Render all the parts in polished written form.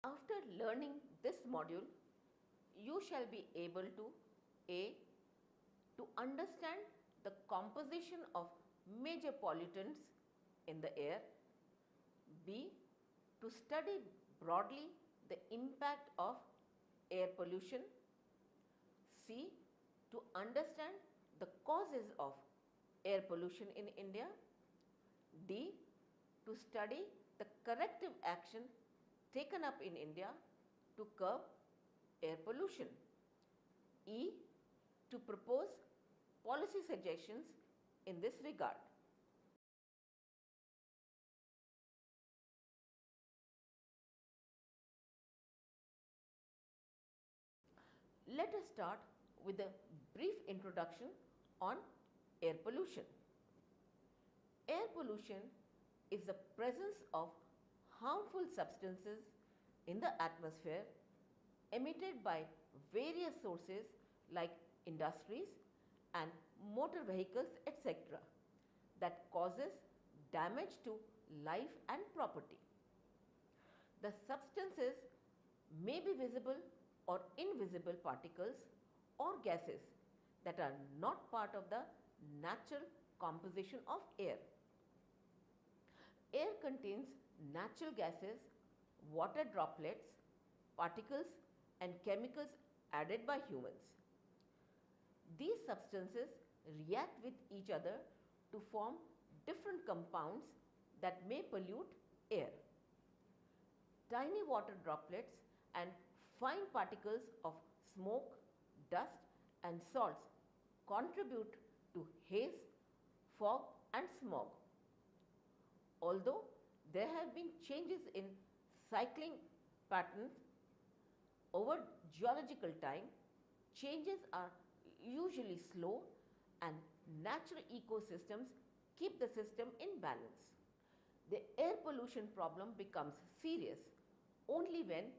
After learning this module, you shall be able to A. to understand the composition of major pollutants in the air, B. to study broadly the impact of air pollution, C. to understand the causes of air pollution in India, D. to study the corrective action taken up in India to curb air pollution, E. to propose policy suggestions in this regard. Let us start with a brief introduction on air pollution. Air pollution is the presence of harmful substances in the atmosphere emitted by various sources like industries and motor vehicles, etc., that causes damage to life and property. The substances may be visible or invisible particles or gases that are not part of the natural composition of air. Air contains natural gases, water droplets, particles and chemicals added by humans. These substances react with each other to form different compounds that may pollute air. Tiny water droplets and fine particles of smoke, dust and salts contribute to haze, fog and smog. Although there have been changes in cycling patterns over geological time, changes are usually slow and natural ecosystems keep the system in balance. The air pollution problem becomes serious only when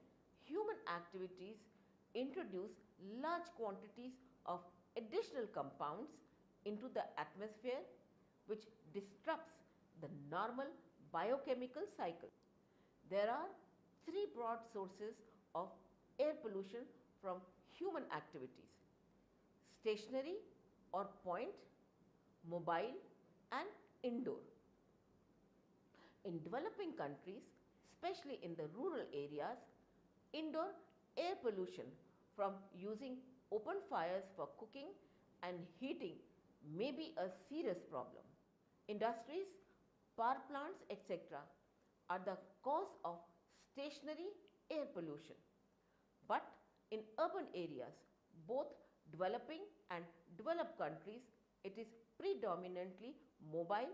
human activities introduce large quantities of additional compounds into the atmosphere, which disrupts the normal biochemical cycle. There are three broad sources of air pollution from human activities: stationary or point, mobile and indoor. In developing countries, especially in the rural areas, indoor air pollution from using open fires for cooking and heating may be a serious problem. Industries, power plants, etc. are the cause of stationary air pollution. But in urban areas, both developing and developed countries, it is predominantly mobile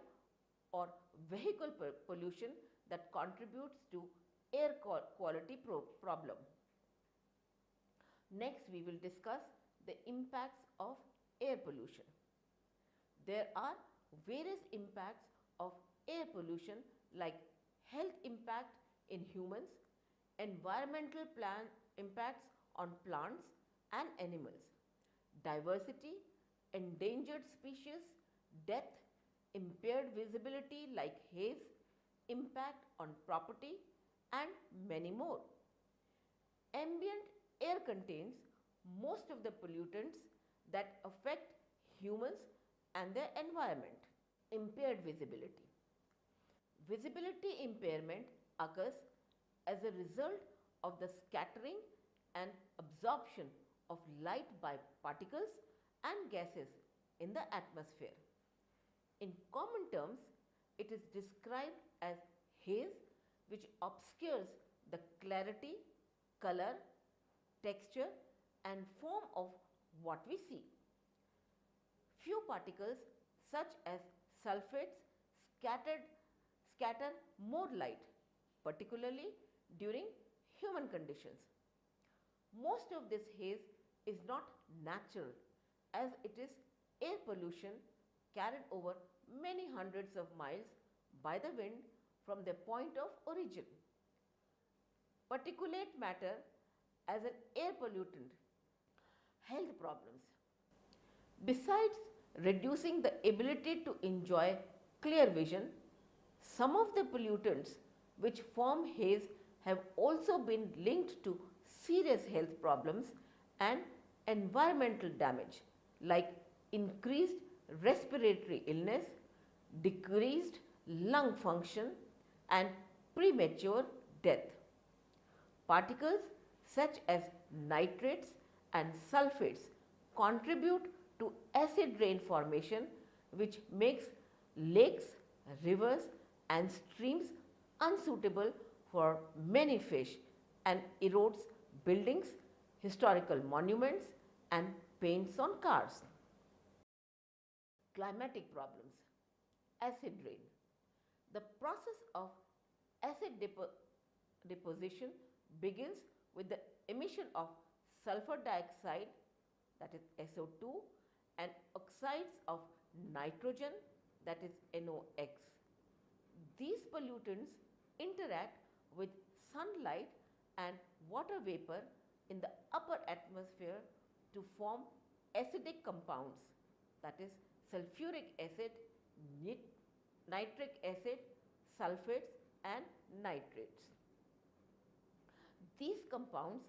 or vehicle pollution that contributes to air quality problem. Next, we will discuss the impacts of air pollution. There are various impacts of air pollution like health impact in humans, environmental impacts on plants and animals, diversity, endangered species, death, impaired visibility like haze, impact on property and many more. Ambient air contains most of the pollutants that affect humans and their environment. Impaired visibility. Visibility impairment occurs as a result of the scattering and absorption of light by particles and gases in the atmosphere. In common terms, it is described as haze, which obscures the clarity, color, texture and form of what we see. Few particles such as sulfates scatter more light, particularly during human conditions. Most of this haze is not natural, as it is air pollution carried over many hundreds of miles by the wind from their point of origin. Particulate matter as an air pollutant. Health problems. Besides reducing the ability to enjoy clear vision, some of the pollutants which form haze have also been linked to serious health problems and environmental damage like increased respiratory illness, decreased lung function, and premature death. Particles such as nitrates and sulfates contribute to acid rain formation, which makes lakes, rivers and streams unsuitable for many fish and erodes buildings, historical monuments and paints on cars. Climatic problems. Acid rain. The process of acid deposition begins with the emission of sulfur dioxide, that is SO2, and oxides of nitrogen, that is NOx. These pollutants interact with sunlight and water vapor in the upper atmosphere to form acidic compounds, that is sulfuric acid, nitric acid, sulfates and nitrates. These compounds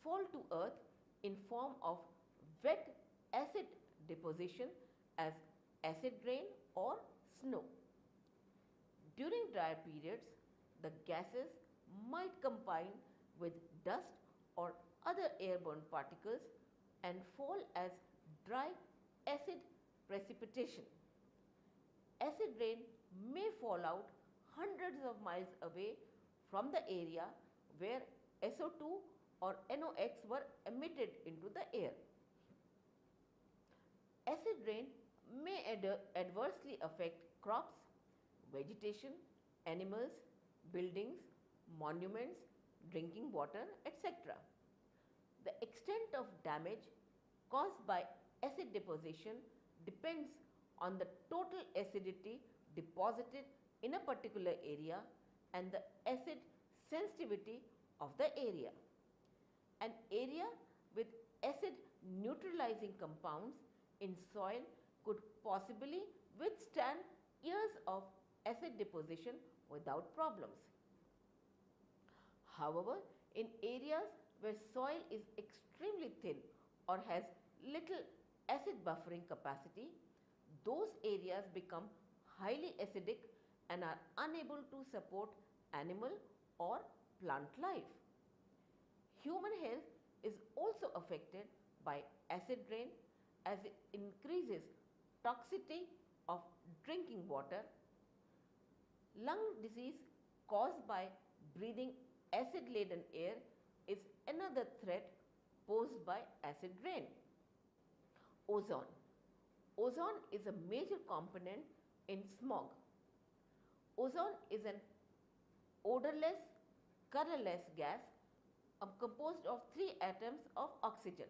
fall to earth in form of wet acid deposition as acid rain or snow. During dry periods, the gases might combine with dust or other airborne particles and fall as dry acid precipitation. Acid rain may fall out hundreds of miles away from the area where SO2 or NOx were emitted into the air. Acid rain may adversely affect crops, vegetation, animals, buildings, monuments, drinking water, etc. The extent of damage caused by acid deposition depends on the total acidity deposited in a particular area and the acid sensitivity of the area. An area with acid neutralizing compounds in soil could possibly withstand years of acid deposition without problems. However, in areas where soil is extremely thin or has little acid buffering capacity, those areas become highly acidic and are unable to support animal or plant life. Human health is also affected by acid rain as it increases toxicity of drinking water. Lung disease caused by breathing acid-laden air is another threat posed by acid rain. Ozone. Ozone is a major component in smog. Ozone is an odorless, colorless gas composed of 3 atoms of oxygen.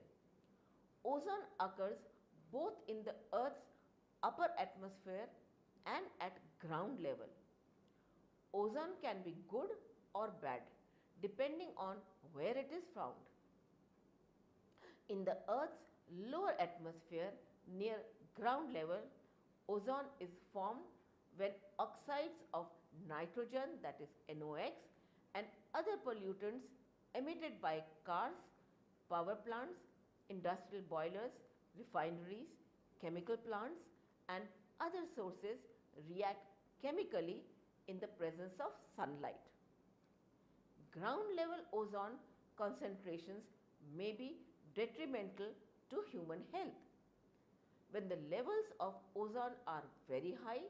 Ozone occurs both in the Earth's upper atmosphere and at ground level. Ozone can be good or bad depending on where it is found. In the Earth's lower atmosphere near ground level, ozone is formed when oxides of nitrogen, that is NOx, and other pollutants emitted by cars, power plants, industrial boilers, refineries, chemical plants and other sources react chemically in the presence of sunlight. Ground level ozone concentrations may be detrimental to human health. When the levels of ozone are very high,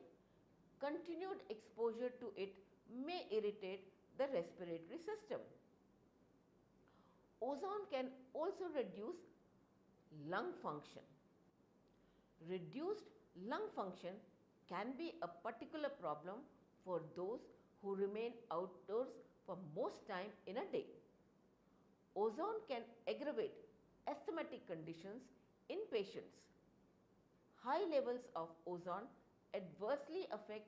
continued exposure to it may irritate the respiratory system. Ozone can also reduce lung function. Reduced lung function can be a particular problem for those who remain outdoors for most time in a day. Ozone can aggravate asthmatic conditions in patients. High levels of ozone adversely affect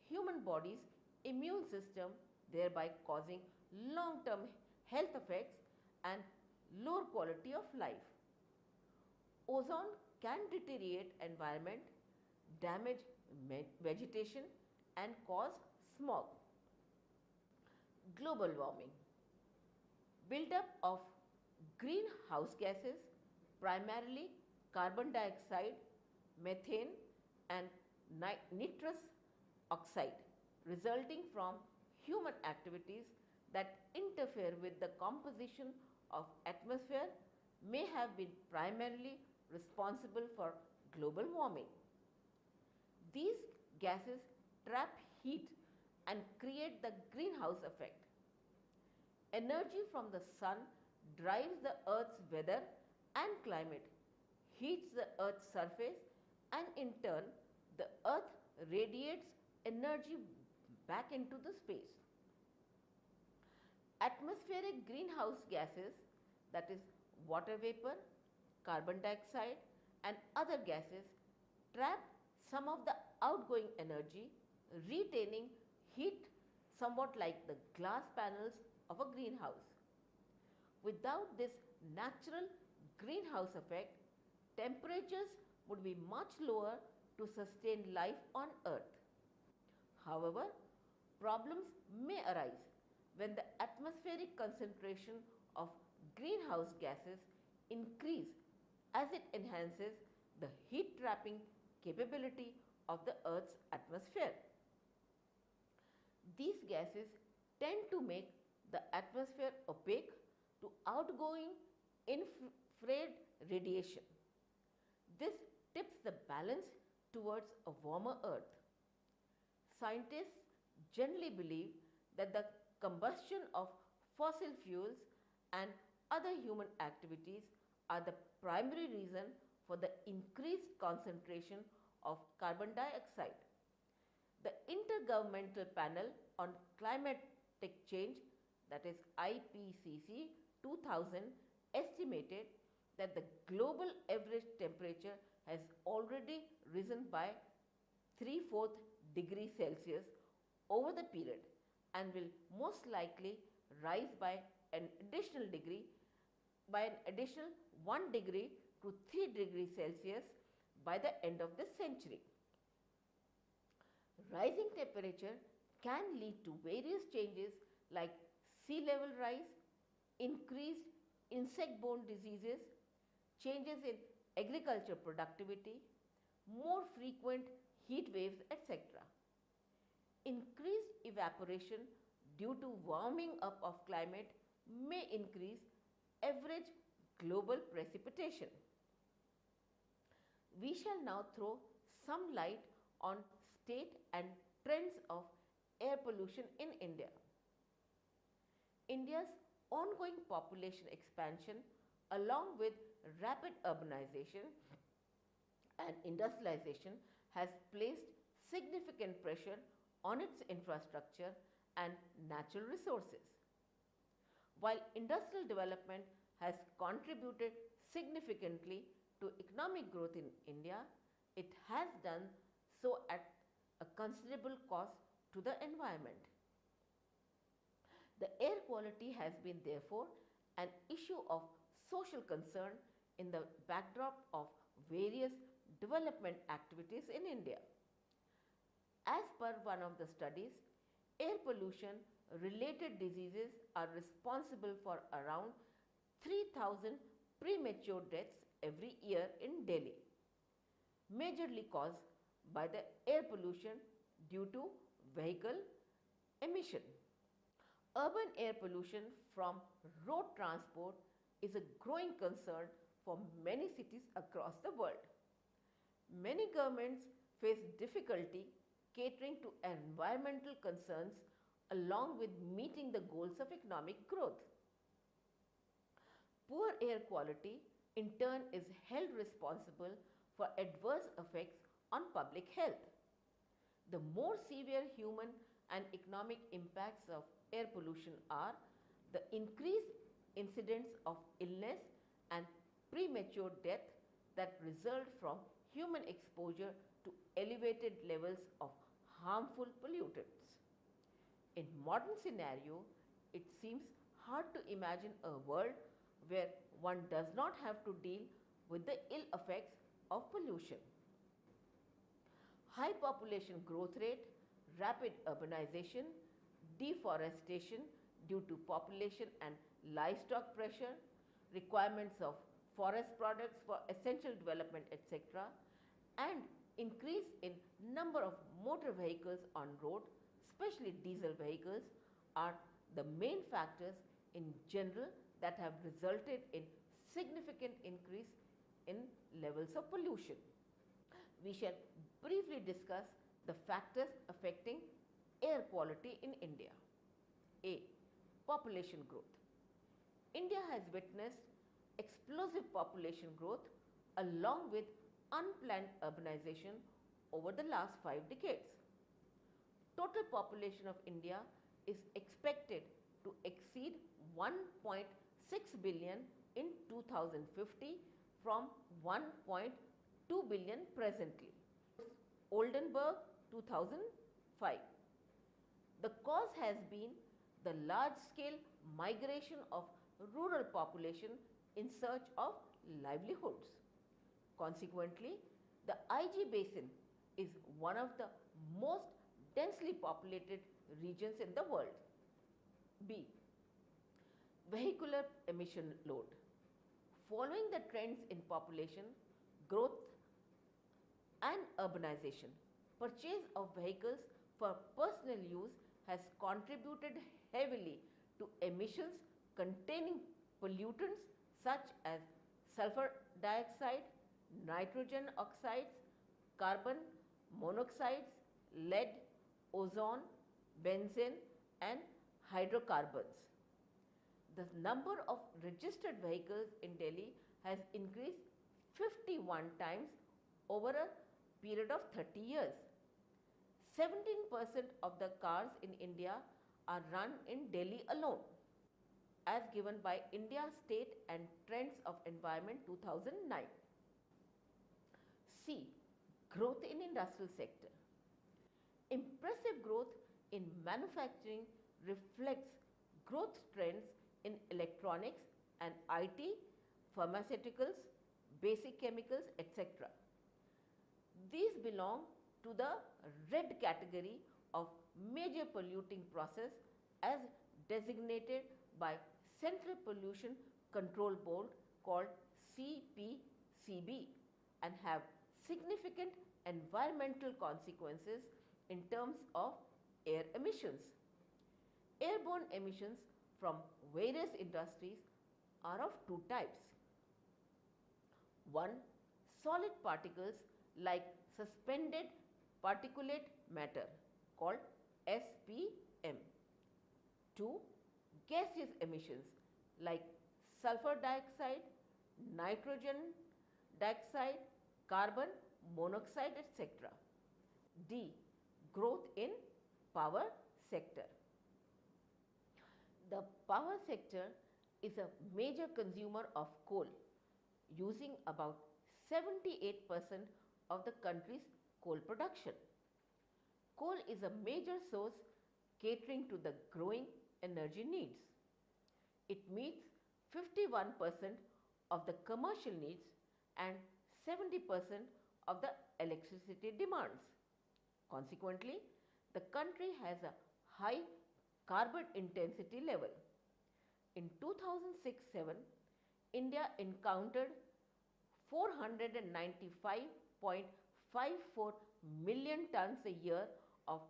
human body's immune system, thereby causing long-term health effects and lower quality of life. Ozone can deteriorate environment, damage vegetation and cause smog. Global warming. Buildup of greenhouse gases, primarily carbon dioxide, methane, and nitrous oxide, resulting from human activities that interfere with the composition of atmosphere, may have been primarily responsible for global warming. These gases trap heat and create the greenhouse effect. Energy from the sun drives the earth's weather and climate, heats the earth's surface, and in turn the earth radiates energy back into the space. Atmospheric greenhouse gases, that is water vapor, carbon dioxide and other gases, trap some of the outgoing energy, retaining heat somewhat like the glass panels of a greenhouse. Without this natural greenhouse effect, temperatures would be much lower to sustain life on Earth. However, problems may arise when the atmospheric concentration of greenhouse gases increase as it enhances the heat trapping capability of the Earth's atmosphere. These gases tend to make the atmosphere opaque to outgoing infrared radiation. This tips the balance towards a warmer Earth. Scientists generally believe that the combustion of fossil fuels and other human activities are the primary reason for the increased concentration of carbon dioxide. The Intergovernmental Panel on Climatic Change, that is IPCC 2000, estimated that the global average temperature has already risen by 3/4 degree Celsius over the period and will most likely rise by an additional 1 degree to 3 degrees Celsius by the end of this century. Rising temperature can lead to various changes like sea level rise, increased insect-borne diseases, changes in agriculture productivity, more frequent heat waves, etc. Increased evaporation due to warming up of climate may increase average global precipitation. We shall now throw some light on state and trends of air pollution in India. India's ongoing population expansion, along with rapid urbanization and industrialization, has placed significant pressure on its infrastructure and natural resources. While industrial development has contributed significantly to economic growth in India, it has done so at a considerable cost to the environment. The air quality has been therefore an issue of social concern in the backdrop of various development activities in India. As per one of the studies, air pollution related diseases are responsible for around 3,000 premature deaths every year in Delhi, majorly caused by the air pollution due to vehicle emission. Urban air pollution from road transport is a growing concern for many cities across the world. Many governments face difficulty catering to environmental concerns along with meeting the goals of economic growth. Poor air quality in turn is held responsible for adverse effects on public health. The more severe human and economic impacts of air pollution are, the increased incidence of illness and premature death that result from human exposure to elevated levels of harmful pollutants. In modern scenario, it seems hard to imagine a world where one does not have to deal with the ill effects of pollution. High population growth rate, rapid urbanization, deforestation due to population and livestock pressure, requirements of forest products for essential development, etc., and increase in number of motor vehicles on road, especially diesel vehicles, are the main factors in general that have resulted in significant increase in levels of pollution. We shall briefly discuss the factors affecting air quality in India. A. Population growth. India has witnessed explosive population growth along with unplanned urbanization over the last 5 decades. Total population of India is expected to exceed 1.6 billion in 2050 from 1.2 billion presently. Oldenburg 2005. The cause has been the large-scale migration of rural population in search of livelihoods. Consequently, the IG basin is one of the most densely populated regions in the world. B. Vehicular emission load. Following the trends in population growth and urbanization, purchase of vehicles for personal use has contributed heavily to emissions containing pollutants such as sulfur dioxide, nitrogen oxides, carbon monoxides, lead, ozone, benzene and hydrocarbons. The number of registered vehicles in Delhi has increased 51 times over a period of 30 years. 17% of the cars in India are run in Delhi alone, as given by India State and Trends of Environment 2009. C. Growth in industrial sector. Impressive growth in manufacturing reflects growth trends in electronics and IT, pharmaceuticals, basic chemicals, etc. These belong to the red category of major polluting process as designated by Central Pollution Control Board called CPCB and have significant environmental consequences in terms of air emissions. Airborne emissions from various industries are of two types. One, solid particles like suspended particulate matter called SPM. Two, gaseous emissions like sulfur dioxide, nitrogen dioxide, carbon monoxide, etc. D. Growth in power sector. The power sector is a major consumer of coal, using about 78% of the country's coal production. Coal is a major source catering to the growing energy needs. It meets 51% of the commercial needs and 70% of the electricity demands. Consequently, the country has a high carbon intensity level. In 2006-07, India encountered 495.54 million tons a year of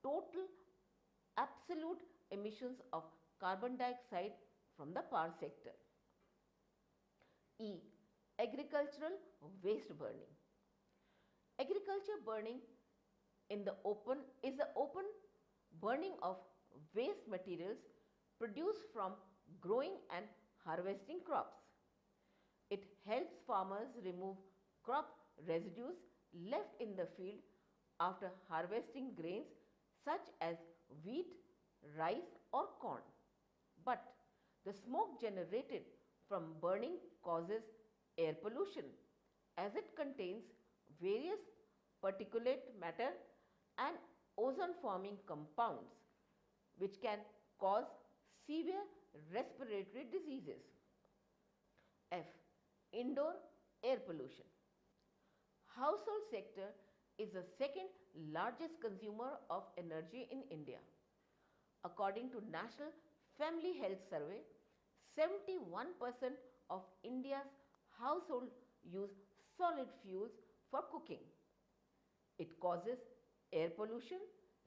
total absolute emissions of carbon dioxide from the power sector. E. Agricultural waste burning. Agriculture burning in the open is the open burning of waste materials produced from growing and harvesting crops. It helps farmers remove crop residues left in the field after harvesting grains such as wheat, rice or corn. But the smoke generated from burning causes air pollution as it contains various particulate matter and ozone forming compounds which can cause severe respiratory diseases. F. Indoor air pollution. Household sector is the second largest consumer of energy in India. According to National Family Health Survey, 71% of India's households use solid fuels for cooking. It causes air pollution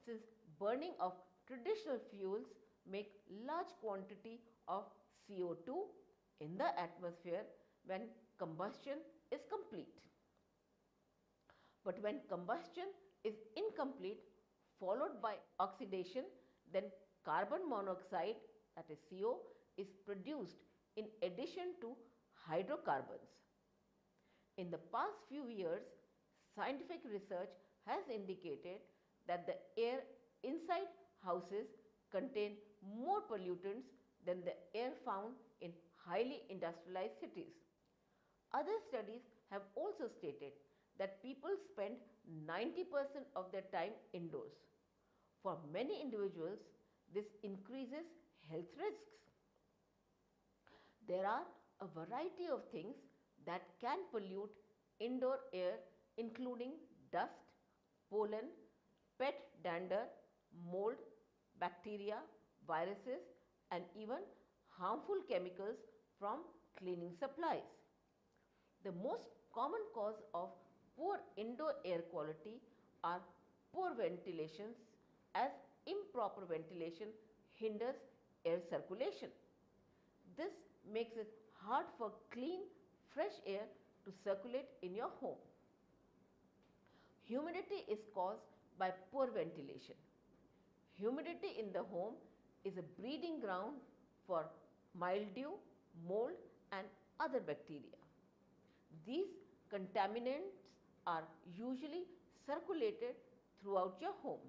since burning of traditional fuels make large quantity of CO2 in the atmosphere when combustion is complete. But when combustion is incomplete followed by oxidation, then carbon monoxide, that is CO, is produced in addition to hydrocarbons. In the past few years, scientific research has indicated that the air inside houses contain more pollutants than the air found in highly industrialized cities. Other studies have also stated that people spend 90% of their time indoors. For many individuals, this increases health risks. There are a variety of things that can pollute indoor air, including dust, pollen, pet dander, mold, bacteria, viruses, and even harmful chemicals from cleaning supplies. The most common cause of poor indoor air quality are poor ventilations, as improper ventilation hinders air circulation. This makes it hard for clean, fresh air to circulate in your home. Humidity is caused by poor ventilation. Humidity in the home is a breeding ground for mildew, mold, and other bacteria. These contaminants are usually circulated throughout your home.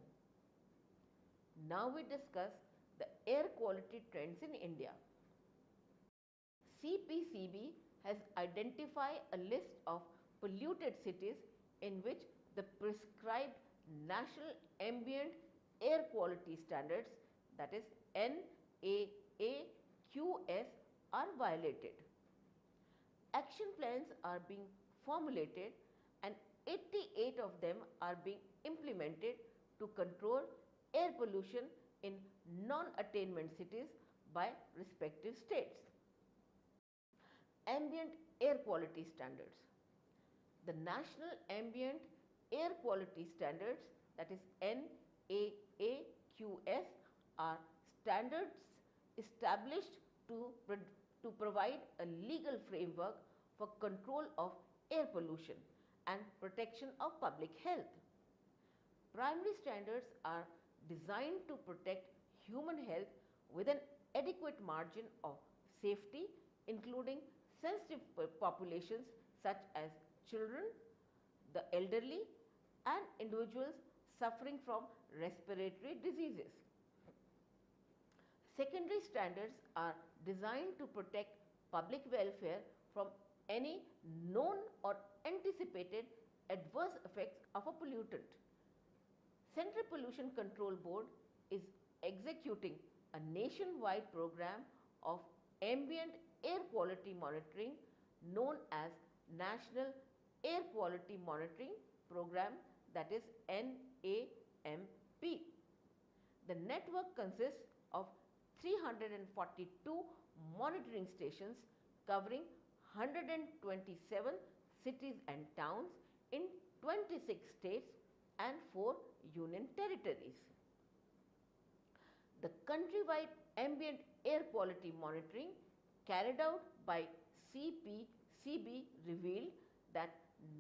Now we discuss the air quality trends in India. CPCB has identified a list of polluted cities in which the prescribed National Ambient Air Quality Standards, that is NAAQS, are violated. Action plans are being formulated and 88 of them are being implemented to control air pollution in non-attainment cities by respective states. Ambient Air Quality Standards. The National Ambient Air Quality Standards, that is NAAQS, are standards established to provide a legal framework for control of air pollution and protection of public health. Primary standards are designed to protect human health with an adequate margin of safety, including sensitive populations such as children, the elderly, and individuals suffering from respiratory diseases. Secondary standards are designed to protect public welfare from any known or anticipated adverse effects of a pollutant. Central Pollution Control Board is executing a nationwide program of ambient air quality monitoring known as National Air Quality Monitoring Program, that is NAMP. The network consists of 342 monitoring stations covering 127 cities and towns in 26 states and 4 union territories. The countrywide ambient air quality monitoring carried out by CPCB revealed that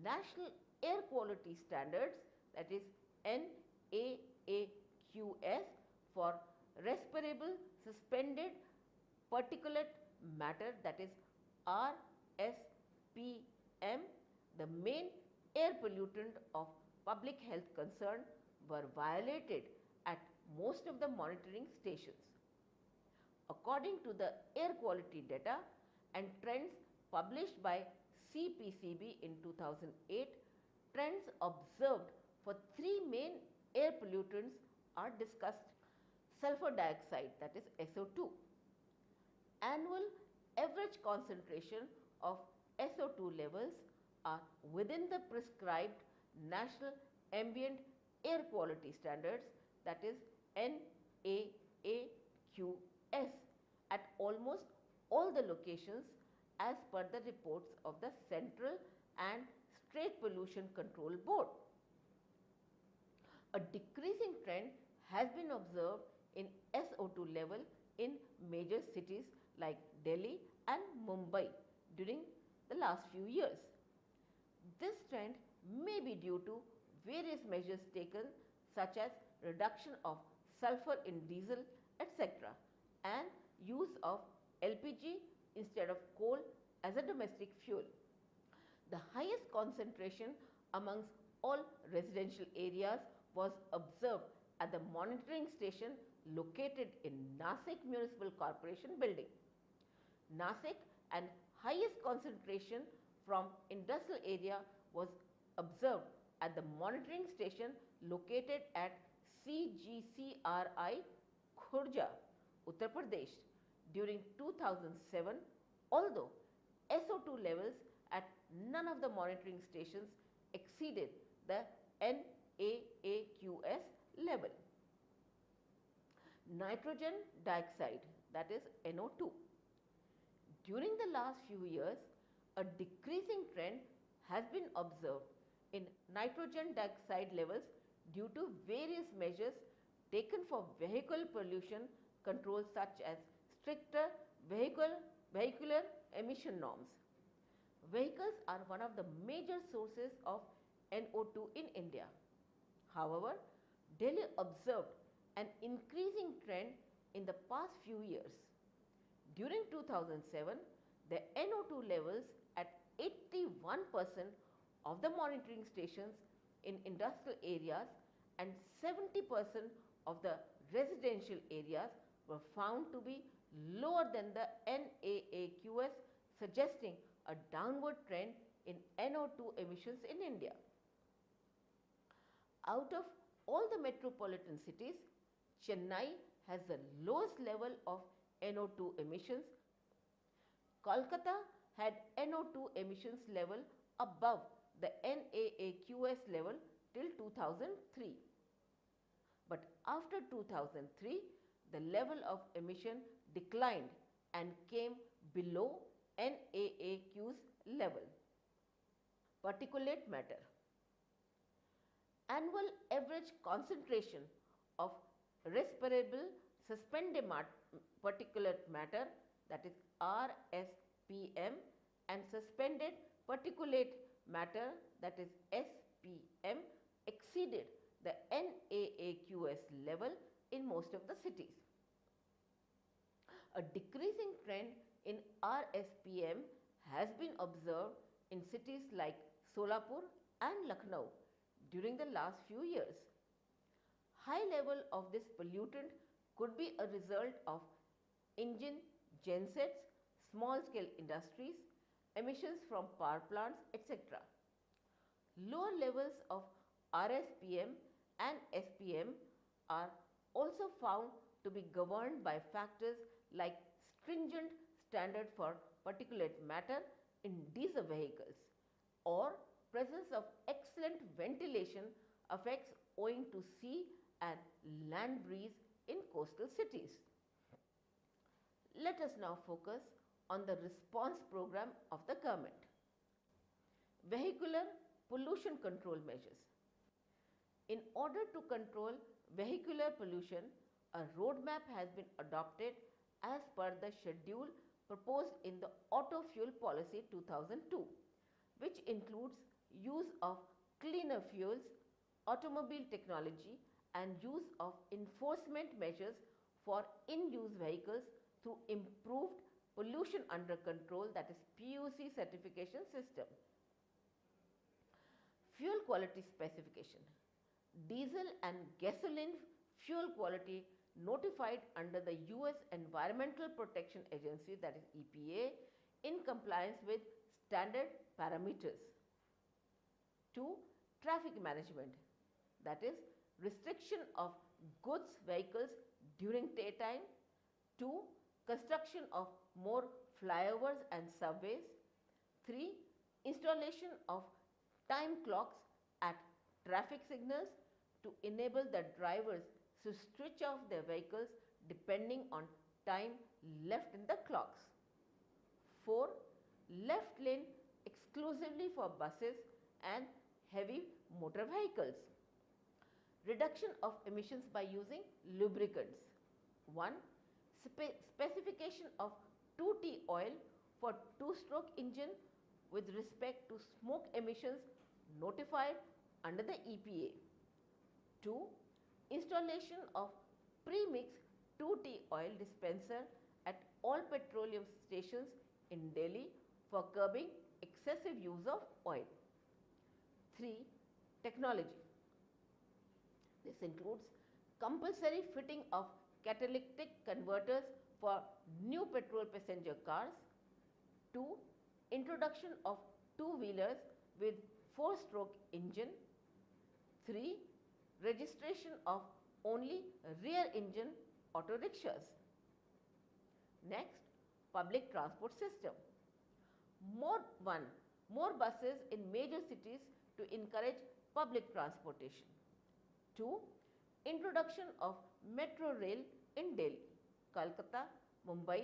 National Air Quality Standards, that is NAAQS, for respirable suspended particulate matter, that is RSPM, the main air pollutant of public health concern, were violated at most of the monitoring stations. According to the air quality data and trends published by CPCB in 2008, trends observed for 3 main air pollutants are discussed. Sulfur dioxide, that is SO2. Annual average concentration of SO2 levels are within the prescribed National Ambient Air Quality Standards, that is NAAQS, at almost all the locations as per the reports of the Central and State Pollution Control Board. A decreasing trend has been observed in SO2 level in major cities like Delhi and Mumbai during the last few years. This trend may be due to various measures taken such as reduction of sulfur in diesel, etc., and use of LPG instead of coal as a domestic fuel. The highest concentration amongst all residential areas was observed at the monitoring station located in Nasik Municipal Corporation building. Nasik, and highest concentration from industrial area was observed at the monitoring station located at CGCRI Khurja, Uttar Pradesh during 2007, although SO2 levels at none of the monitoring stations exceeded the NaAQS level. Nitrogen dioxide, that is NO2. During the last few years, a decreasing trend has been observed in nitrogen dioxide levels due to various measures taken for vehicle pollution control such as stricter vehicular emission norms. Vehicles are one of the major sources of NO2 in India. However, Delhi observed an increasing trend in the past few years. During 2007, the NO2 levels at 81% of the monitoring stations in industrial areas and 70% of the residential areas were found to be lower than the NaAQS, suggesting a downward trend in NO2 emissions in India. Out of all the metropolitan cities, Chennai has the lowest level of NO2 emissions. Kolkata had NO2 emissions level above the NaAQS level till 2003. But after 2003, the level of emission declined and came below NaAQ's level. Particulate matter. Annual average concentration of respirable suspended particulate matter, that is RSPM, and suspended particulate matter, that is SPM, exceeded the NaAQS level in most of the cities. A decreasing trend in RSPM has been observed in cities like Solapur and Lucknow during the last few years. High level of this pollutant could be a result of engine gensets, small scale industries, emissions from power plants, etc. Lower levels of RSPM and SPM are also found to be governed by factors like stringent standard for particulate matter in diesel vehicles or presence of excellent ventilation effects owing to sea and land breeze in coastal cities. Let us now focus on the response program of the government. Vehicular pollution control measures. In order to control vehicular pollution, a roadmap has been adopted as per the schedule proposed in the Auto Fuel Policy 2002, which includes use of cleaner fuels, automobile technology, and use of enforcement measures for in-use vehicles through improved pollution under control, that is PUC certification system. Fuel quality specification. Diesel and gasoline fuel quality notified under the US Environmental Protection Agency, that is EPA, in compliance with standard parameters. 2. Traffic management, that is restriction of goods vehicles during daytime. 2. Construction of more flyovers and subways. 3. Installation of time clocks at traffic signals to enable the drivers to switch off their vehicles depending on time left in the clocks. 4. Left lane exclusively for buses and heavy motor vehicles. Reduction of emissions by using lubricants. 1. Specification of 2T oil for two-stroke engine with respect to smoke emissions notified under the EPA. 2. Installation of pre-mixed 2T oil dispenser at all petroleum stations in Delhi for curbing excessive use of oil. 3. Technology. This includes compulsory fitting of catalytic converters for new petrol passenger cars. 2. Introduction of two-wheelers with 4-stroke engine. 3. Registration of only rear engine auto rickshaws. Next, public transport system. More buses in major cities to encourage public transportation. 2. Introduction of metro rail in Delhi, Kolkata, Mumbai,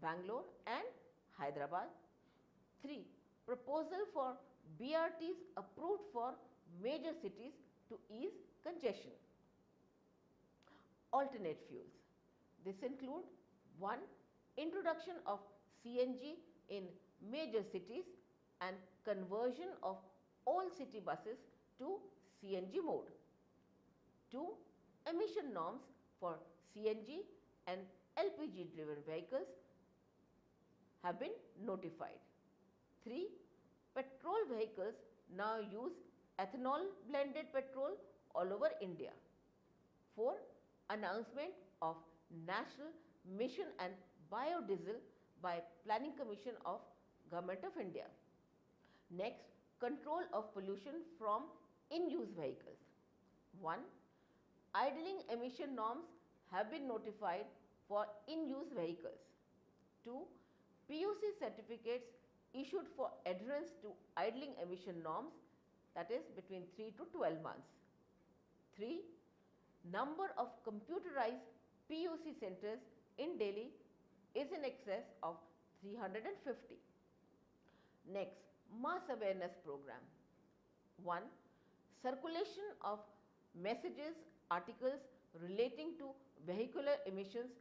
Bangalore and Hyderabad. 3. Proposal for BRTs approved for major cities to ease congestion. Alternate fuels. This include 1. Introduction of CNG in major cities and conversion of all city buses to CNG mode. 2. Emission norms for CNG and LPG driven vehicles have been notified. 3. Petrol vehicles now use ethanol blended petrol all over India. 4. Announcement of National Mission and Biodiesel by Planning Commission of Government of India. Next, control of pollution from in-use vehicles. 1. Idling emission norms have been notified for in-use vehicles. 2. PUC certificates issued for adherence to idling emission norms, that is between 3 to 12 months. 3. Number of computerized PUC centers in Delhi is in excess of 350. Next, mass awareness program. 1. Circulation of messages, articles relating to vehicular emissions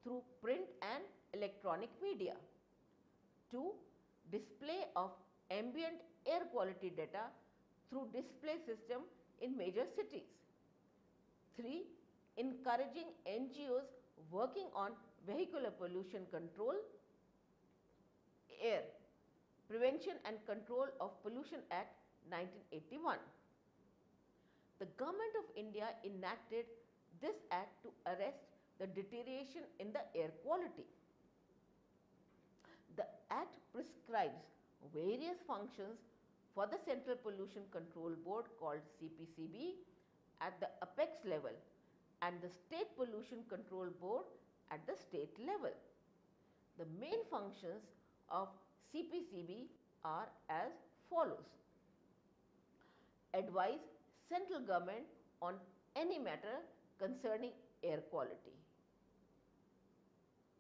through print and electronic media. 2. Display of ambient air quality data through display system in major cities. 3. Encouraging NGOs working on vehicular pollution control. Air Prevention and Control of Pollution Act 1981. The Government of India enacted this act to arrest the deterioration in the air quality. The act prescribes various functions for the Central Pollution Control Board called CPCB at the apex level and the State Pollution Control Board at the state level. The main functions of CPCB are as follows. Advise central government on any matter concerning air quality.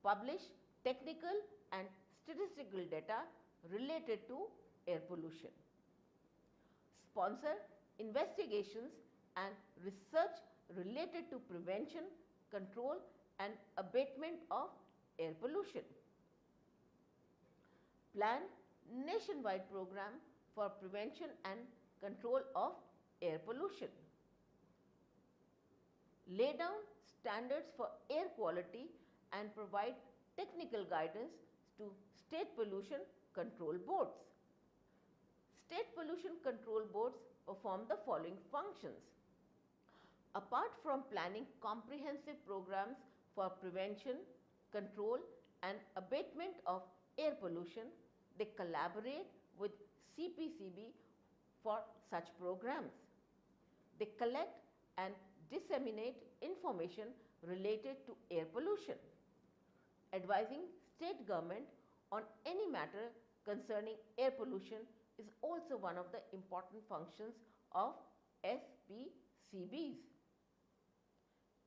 Publish technical and statistical data related to air pollution. Sponsor investigations and research related to prevention, control and abatement of air pollution. Plan nationwide program for prevention and control of air pollution. Lay down standards for air quality and provide technical guidance to state pollution control boards. State pollution control boards perform the following functions. Apart from planning comprehensive programs for prevention, control and abatement of air pollution, they collaborate with CPCB for such programs. They collect and disseminate information related to air pollution. Advising state government on any matter concerning air pollution is also one of the important functions of SPCBs.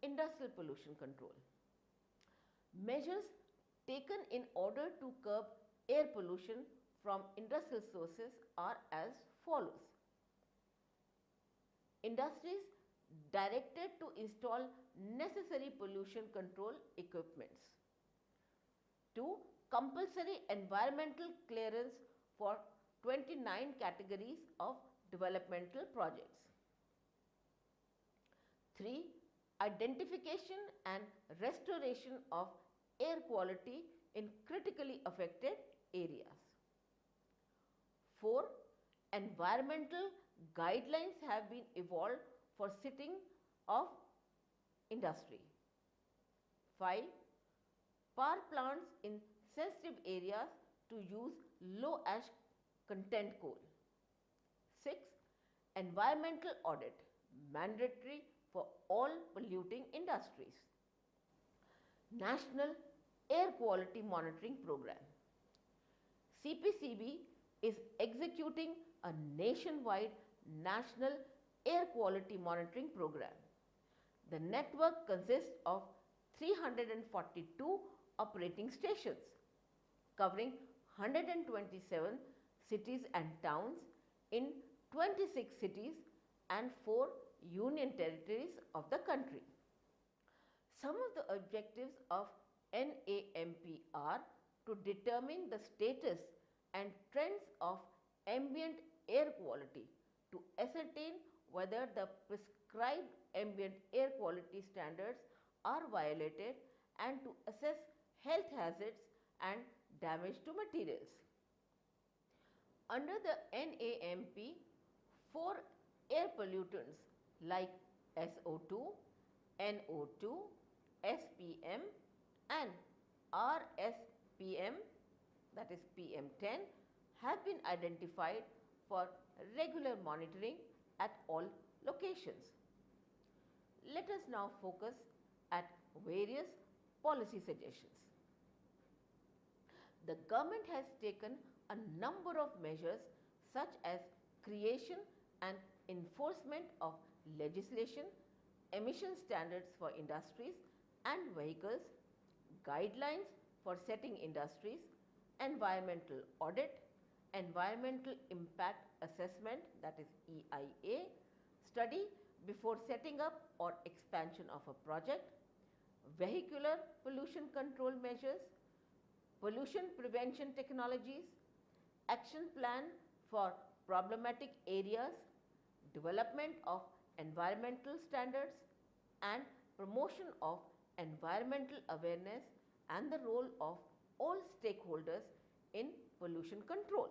Industrial pollution control. Measures taken in order to curb air pollution from industrial sources are as follows. Industries directed to install necessary pollution control equipments. 2. Compulsory environmental clearance for 29 categories of developmental projects. 3. Identification and restoration of air quality in critically affected areas. 4. Environmental guidelines have been evolved for sitting of industry. 5. Power plants in sensitive areas to use low ash content coal. 6. Environmental audit mandatory for all polluting industries. National Air Quality Monitoring Program. CPCB is executing a nationwide national air quality monitoring program. The network consists of 342 operating stations covering 127 cities and towns in 26 cities and 4 union territories of the country. Some of the objectives of NAMP are to determine the status and trends of ambient air quality, to ascertain whether the prescribed ambient air quality standards are violated, and to assess health hazards and damage to materials. Under the NAMP, 4 air pollutants like SO2, NO2, SPM and RSPM, that is PM10, have been identified for regular monitoring at all locations. Let us now focus at various policy suggestions. The government has taken a number of measures such as creation and enforcement of legislation, emission standards for industries and vehicles, guidelines for setting industries, environmental audit, environmental impact assessment, that is EIA, study before setting up or expansion of a project, vehicular pollution control measures, pollution prevention technologies, action plan for problematic areas, development of environmental standards and promotion of environmental awareness and the role of all stakeholders in pollution control.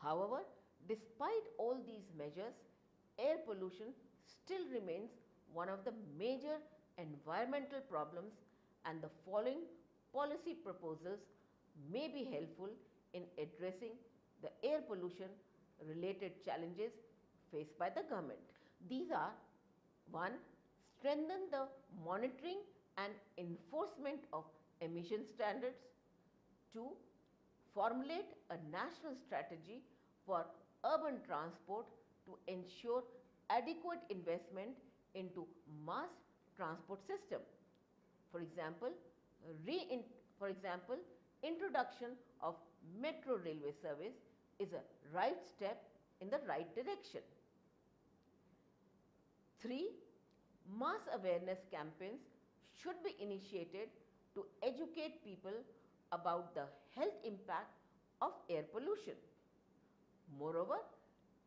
However, despite all these measures, air pollution still remains one of the major environmental problems, and the following policy proposals may be helpful in addressing the air pollution related challenges faced by the government. These are: 1. Strengthen the monitoring and enforcement of emission standards. 2. Formulate a national strategy for urban transport to ensure adequate investment into mass transport system. For example, introduction of metro railway service is a right step in the right direction. 3. Mass awareness campaigns should be initiated to educate people about the health impact of air pollution. Moreover,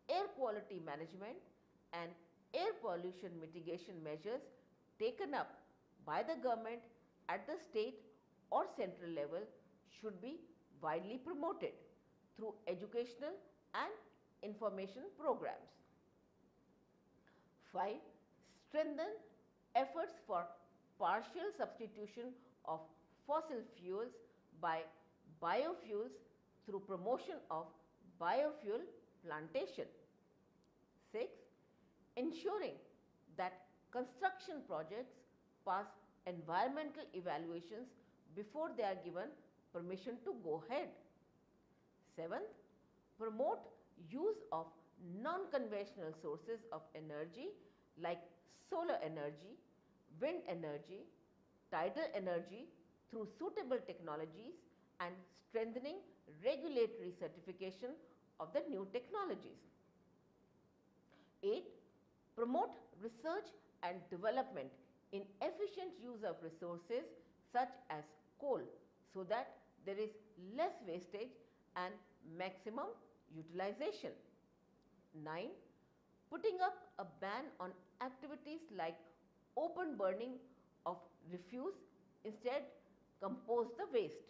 air quality management and air pollution mitigation measures taken up by the government at the state or central level should be widely promoted through educational and information programs. 5. Strengthen efforts for partial substitution of fossil fuels by biofuels through promotion of biofuel plantation. 6. Ensuring that construction projects pass environmental evaluations before they are given permission to go ahead. 7th, promote use of non-conventional sources of energy like solar energy, wind energy, tidal energy through suitable technologies and strengthening regulatory certification of the new technologies. 8. Promote research and development in efficient use of resources such as coal so that there is less wastage and maximum utilization. 9. Putting up a ban on activities like open burning of refuse, instead compose the waste.